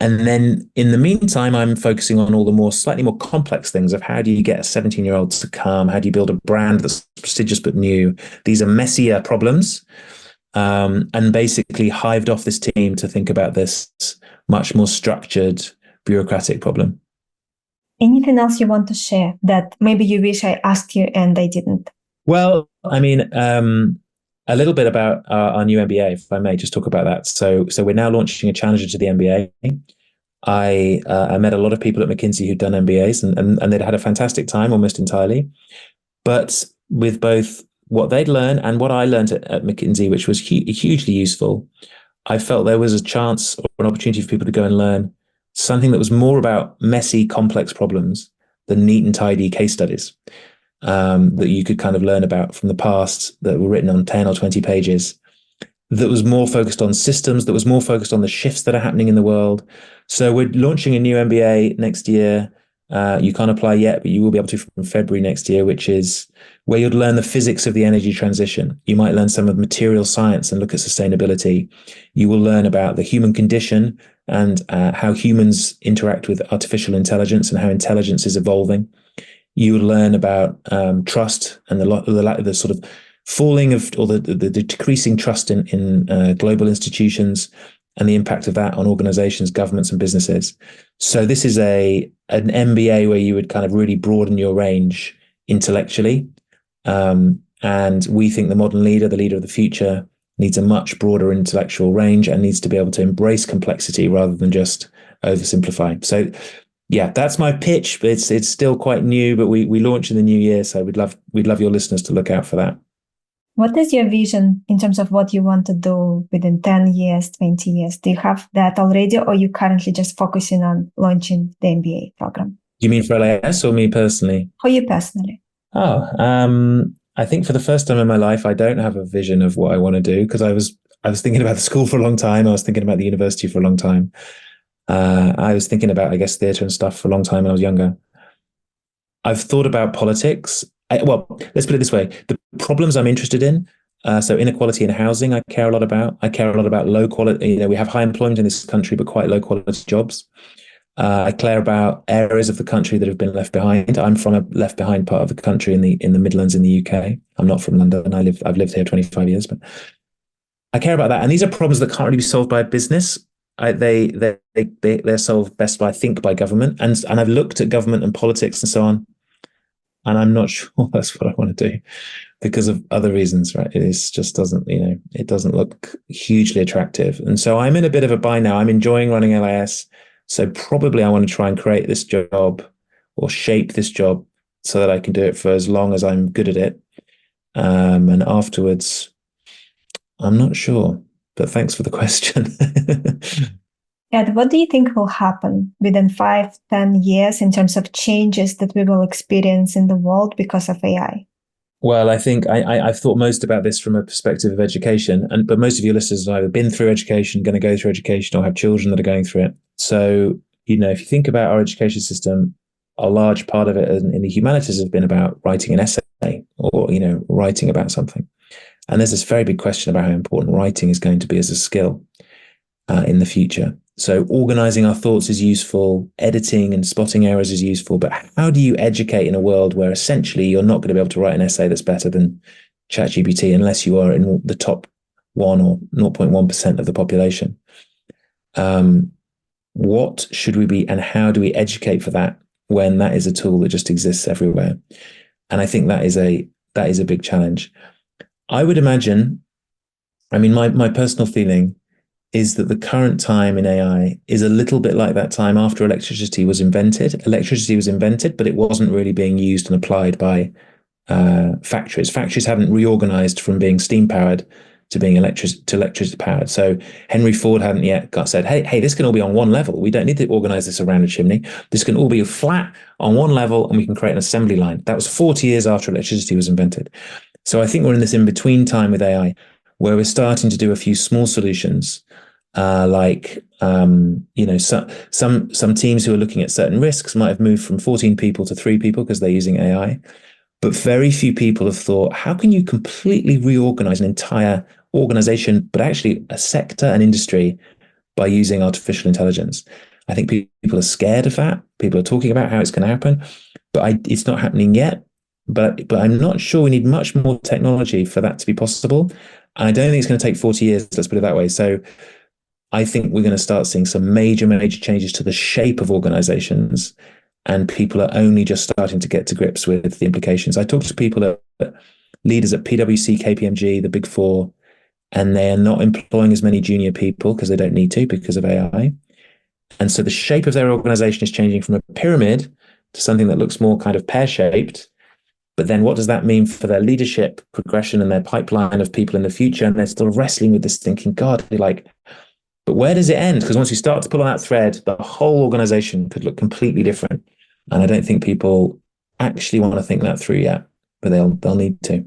and then in the meantime, I'm focusing on all the slightly more complex things of how do you get a 17-year-old to come? How do you build a brand that's prestigious but new? These are messier problems. And basically hived off this team to think about this much more structured, bureaucratic problem. Anything else you want to share that maybe you wish I asked you and I didn't? Well, I mean, a little bit about our new MBA, if I may just talk about that. So we're now launching a challenger to the MBA. I met a lot of people at McKinsey who'd done MBAs and they'd had a fantastic time almost entirely. But with both what they'd learned and what I learned at McKinsey, which was hugely useful, I felt there was a chance or an opportunity for people to go and learn something that was more about messy, complex problems than neat and tidy case studies. That you could kind of learn about from the past that were written on 10 or 20 pages, that was more focused on systems, that was more focused on the shifts that are happening in the world. So we're launching a new MBA next year. You can't apply yet, but you will be able to from February next year, which is where you'll learn the physics of the energy transition. You might learn some of material science and look at sustainability. You will learn about the human condition and how humans interact with artificial intelligence and how intelligence is evolving. you would learn about trust and the sort of falling of, or the decreasing trust in global institutions and the impact of that on organizations, governments, and businesses. So this is an MBA where you would kind of really broaden your range intellectually. And we think the modern leader, the leader of the future, needs a much broader intellectual range and needs to be able to embrace complexity rather than just oversimplify. So yeah, that's my pitch. It's still quite new, but we launch in the new year. So we'd love your listeners to look out for that. What is your vision in terms of what you want to do within 10 years, 20 years? Do you have that already, or are you currently just focusing on launching the MBA program? You mean for LIS or me personally? For you personally. I think for the first time in my life, I don't have a vision of what I want to do, because I was thinking about the school for a long time. I was thinking about the university for a long time. I was thinking about, I guess, theatre and stuff for a long time when I was younger. I've thought about politics. Well, let's put it this way. The problems I'm interested in, so inequality in housing, I care a lot about. I care a lot about low quality, we have high employment in this country, but quite low quality jobs. I care about areas of the country that have been left behind. I'm from a left behind part of the country in the Midlands in the UK. I'm not from London. I've lived here 25 years, but I care about that. And these are problems that can't really be solved by business. They're solved best by, I think, by government. And I've looked at government and politics and so on, and I'm not sure that's what I want to do because of other reasons, right? It just doesn't, it doesn't look hugely attractive. And so I'm in a bit of a bind now. I'm enjoying running LIS. So probably I want to try and create this job or shape this job so that I can do it for as long as I'm good at it. And afterwards, I'm not sure, but thanks for the question. Ed, what do you think will happen within 5-10 years in terms of changes that we will experience in the world because of AI? Well, I think I've thought most about this from a perspective of education, but most of your listeners have either been through education, going to go through education, or have children that are going through it. So, if you think about our education system, a large part of it in the humanities has been about writing an essay or, writing about something. And there's this very big question about how important writing is going to be as a skill in the future. So organizing our thoughts is useful, editing and spotting errors is useful, but how do you educate in a world where essentially you're not going to be able to write an essay that's better than ChatGPT unless you are in the top 1 or 0.1% of the population? What should we be, and how do we educate for that when that is a tool that just exists everywhere? And I think that is a big challenge. I would imagine, my personal feeling is that the current time in AI is a little bit like that time after electricity was invented. Electricity was invented, but it wasn't really being used and applied by factories. Factories hadn't reorganized from being steam powered to being electricity powered. So Henry Ford hadn't yet said, hey, this can all be on one level. We don't need to organize this around a chimney. This can all be flat on one level and we can create an assembly line. That was 40 years after electricity was invented. So I think we're in this in-between time with AI where we're starting to do a few small solutions, some teams who are looking at certain risks might have moved from 14 people to 3 people because they're using AI. But very few people have thought, how can you completely reorganize an entire organization, but actually a sector and industry by using artificial intelligence? I think people are scared of that. People are talking about how it's going to happen, but it's not happening yet. But I'm not sure we need much more technology for that to be possible. And I don't think it's going to take 40 years, let's put it that way. So I think we're going to start seeing some major changes to the shape of organizations, and people are only just starting to get to grips with the implications. I talk to people leaders at PwC, KPMG, the Big Four, and they are not employing as many junior people because they don't need to because of AI. And so the shape of their organization is changing from a pyramid to something that looks more kind of pear-shaped. But then what does that mean for their leadership progression and their pipeline of people in the future? And they're still wrestling with this thinking, God, but where does it end? Because once you start to pull on that thread, the whole organization could look completely different. And I don't think people actually want to think that through yet, but they'll need to.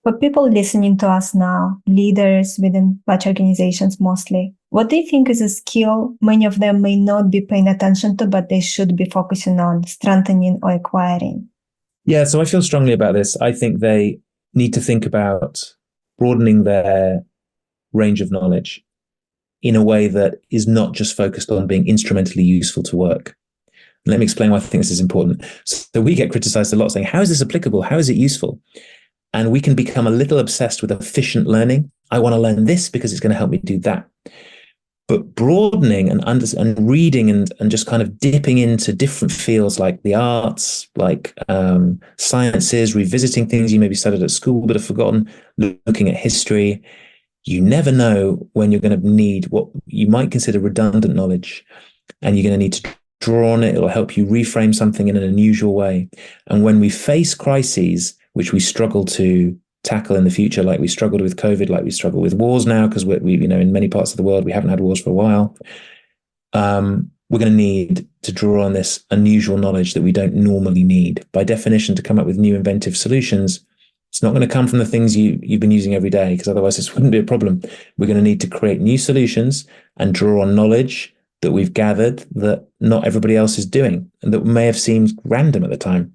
For people listening to us now, leaders within large organizations mostly, what do you think is a skill many of them may not be paying attention to, but they should be focusing on strengthening or acquiring? Yeah, so I feel strongly about this. I think they need to think about broadening their range of knowledge in a way that is not just focused on being instrumentally useful to work. Let me explain why I think this is important. So we get criticized a lot saying, how is this applicable? How is it useful? And we can become a little obsessed with efficient learning. I want to learn this because it's going to help me do that. But broadening and reading and just kind of dipping into different fields like the arts, like sciences, revisiting things you maybe studied at school but have forgotten, looking at history. You never know when you're going to need what you might consider redundant knowledge, and you're going to need to draw on it. It'll help you reframe something in an unusual way. And when we face crises, which we struggle to tackle in the future, like we struggled with COVID, like we struggle with wars now, because we in many parts of the world, we haven't had wars for a while. We're going to need to draw on this unusual knowledge that we don't normally need. By definition, to come up with new inventive solutions, it's not going to come from the things you've been using every day, because otherwise this wouldn't be a problem. We're going to need to create new solutions and draw on knowledge that we've gathered that not everybody else is doing and that may have seemed random at the time.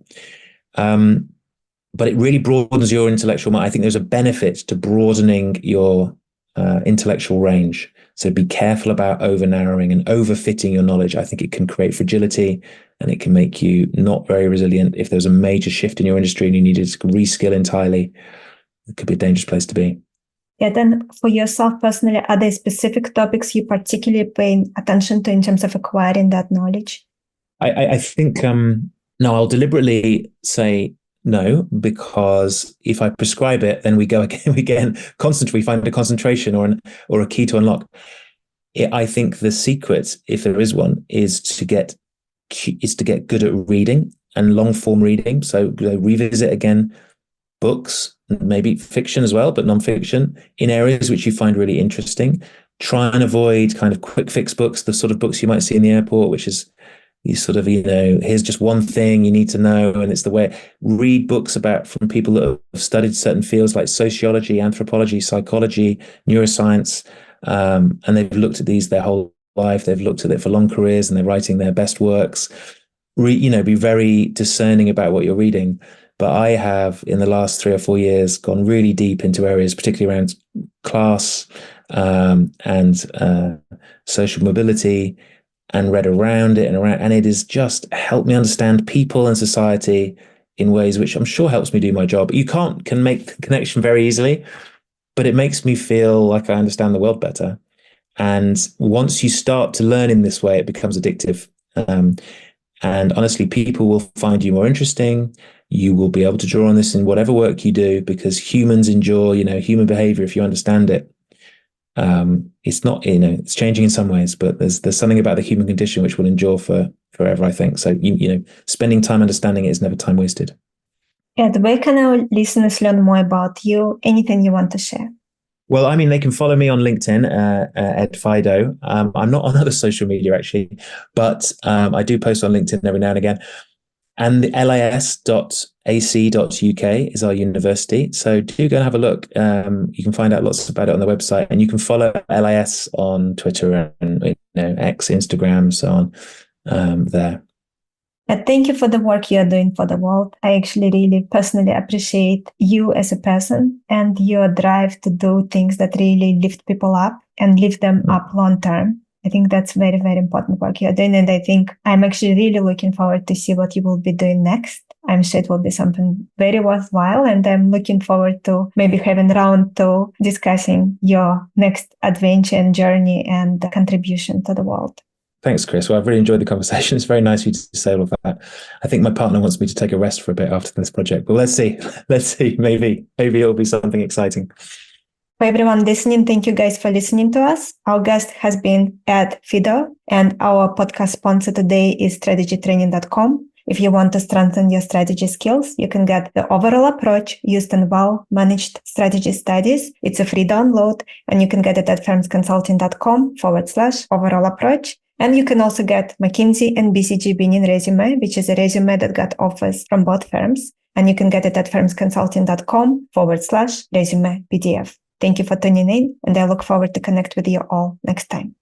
But it really broadens your intellectual mind. I think there's a benefit to broadening your intellectual range. So be careful about over-narrowing and over-fitting your knowledge. I think it can create fragility, and it can make you not very resilient. If there's a major shift in your industry and you needed to reskill entirely, it could be a dangerous place to be. Yeah, then for yourself personally, are there specific topics you particularly pay attention to in terms of acquiring that knowledge? I think, no, I'll deliberately say no, because if I prescribe it, then we go again, concentrate, we find a concentration or a key to unlock. I think the secret, if there is one, is to get good at reading and long form reading. So revisit again books, maybe fiction as well, but non-fiction, in areas which you find really interesting. Try and avoid kind of quick fix books, the sort of books you might see in the airport, which is you sort of, here's just one thing you need to know. And it's the way, read books from people that have studied certain fields like sociology, anthropology, psychology, neuroscience. And they've looked at these their whole life. They've looked at it for long careers and they're writing their best works. Be very discerning about what you're reading. But I have, in the last 3 or 4 years, gone really deep into areas, particularly around class and social mobility, and read around it and it has just helped me understand people and society in ways which I'm sure helps me do my job. You can make the connection very easily, but it makes me feel like I understand the world better. And once you start to learn in this way, it becomes addictive. And honestly, people will find you more interesting. You will be able to draw on this in whatever work you do, because humans enjoy, human behavior, if you understand it. It's not, it's changing in some ways, but there's something about the human condition which will endure forever, I think. So, spending time understanding it is never time wasted. Ed, where can our listeners learn more about you? Anything you want to share? Well, they can follow me on LinkedIn, Ed Fidoe. I'm not on other social media, actually, but I do post on LinkedIn every now and again. And the LIS.ac.uk is our university. So do go and have a look. You can find out lots about it on the website, and you can follow LIS on Twitter and X, Instagram, so on there. Thank you for the work you're doing for the world. I actually really personally appreciate you as a person and your drive to do things that really lift people up and lift them up long term. I think that's very, very important work you're doing. And I think I'm actually really looking forward to see what you will be doing next. I'm sure it will be something very worthwhile. And I'm looking forward to maybe having round 2 discussing your next adventure and journey and contribution to the world. Thanks, Chris. Well, I've really enjoyed the conversation. It's very nice of you to say all of that. I think my partner wants me to take a rest for a bit after this project, but let's see. Maybe it'll be something exciting. For everyone listening, thank you guys for listening to us. Our guest has been Ed Fidoe, and our podcast sponsor today is strategytraining.com. If you want to strengthen your strategy skills, you can get the overall approach used in well-managed strategy studies. It's a free download, and you can get it at firmsconsulting.com/overall approach. And you can also get McKinsey and BCG Benin resume, which is a resume that got offers from both firms. And you can get it at firmsconsulting.com/resume PDF. Thank you for tuning in, and I look forward to connect with you all next time.